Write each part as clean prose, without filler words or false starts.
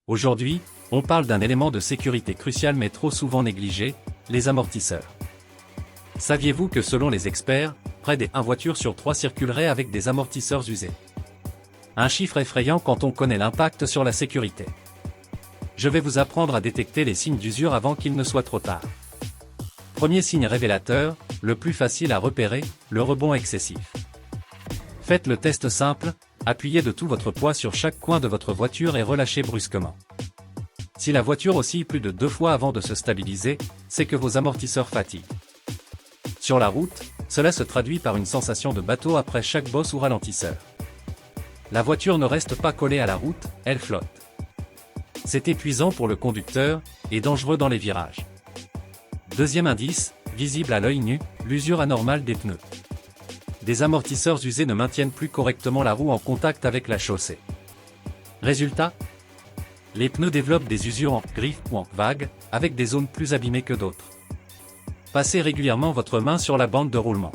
Aujourd'hui, on parle d'un élément de sécurité crucial mais trop souvent négligé, les amortisseurs. Saviez-vous que selon les experts, près des 1 voiture sur 3 circulerait avec des amortisseurs usés? Un chiffre effrayant quand on connaît l'impact sur la sécurité. Je vais vous apprendre à détecter les signes d'usure avant qu'il ne soit trop tard. Premier signe révélateur, le plus facile à repérer, le rebond excessif. Faites le test simple, appuyez de tout votre poids sur chaque coin de votre voiture et relâchez brusquement. Si la voiture oscille plus de 2 fois avant de se stabiliser, c'est que vos amortisseurs fatiguent. Sur la route, cela se traduit par une sensation de bateau après chaque bosse ou ralentisseur. La voiture ne reste pas collée à la route, elle flotte. C'est épuisant pour le conducteur, et dangereux dans les virages. Deuxième indice, visible à l'œil nu, l'usure anormale des pneus. Des amortisseurs usés ne maintiennent plus correctement la roue en contact avec la chaussée. Résultat, les pneus développent des usures en griffes ou en vagues, avec des zones plus abîmées que d'autres. Passez régulièrement votre main sur la bande de roulement.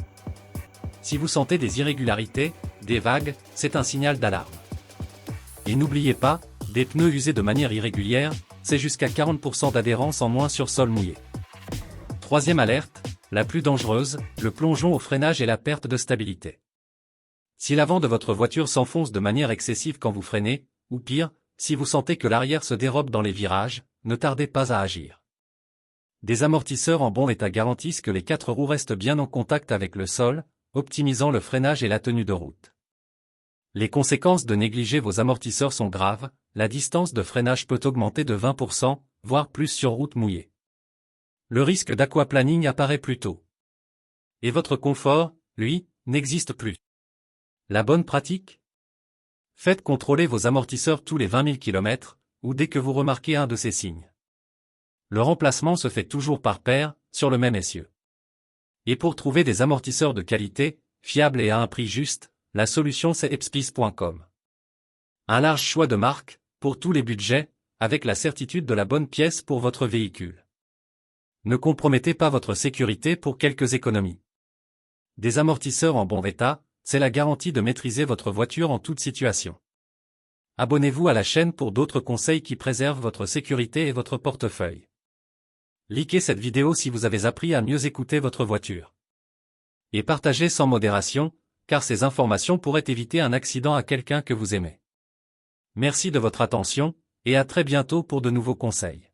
Si vous sentez des irrégularités, des vagues, c'est un signal d'alarme. Et n'oubliez pas, des pneus usés de manière irrégulière, c'est jusqu'à 40% d'adhérence en moins sur sol mouillé. Troisième alerte, la plus dangereuse, le plongeon au freinage et la perte de stabilité. Si l'avant de votre voiture s'enfonce de manière excessive quand vous freinez, ou pire, si vous sentez que l'arrière se dérobe dans les virages, ne tardez pas à agir. Des amortisseurs en bon état garantissent que les 4 roues restent bien en contact avec le sol, optimisant le freinage et la tenue de route. Les conséquences de négliger vos amortisseurs sont graves, la distance de freinage peut augmenter de 20%, voire plus sur route mouillée. Le risque d'aquaplaning apparaît plus tôt. Et votre confort, lui, n'existe plus. La bonne pratique? Faites contrôler vos amortisseurs tous les 20 000 km, ou dès que vous remarquez un de ces signes. Le remplacement se fait toujours par paire, sur le même essieu. Et pour trouver des amortisseurs de qualité, fiables et à un prix juste, la solution c'est epspice.com. Un large choix de marques, pour tous les budgets, avec la certitude de la bonne pièce pour votre véhicule. Ne compromettez pas votre sécurité pour quelques économies. Des amortisseurs en bon état, c'est la garantie de maîtriser votre voiture en toute situation. Abonnez-vous à la chaîne pour d'autres conseils qui préservent votre sécurité et votre portefeuille. Likez cette vidéo si vous avez appris à mieux écouter votre voiture. Et partagez sans modération, car ces informations pourraient éviter un accident à quelqu'un que vous aimez. Merci de votre attention, et à très bientôt pour de nouveaux conseils.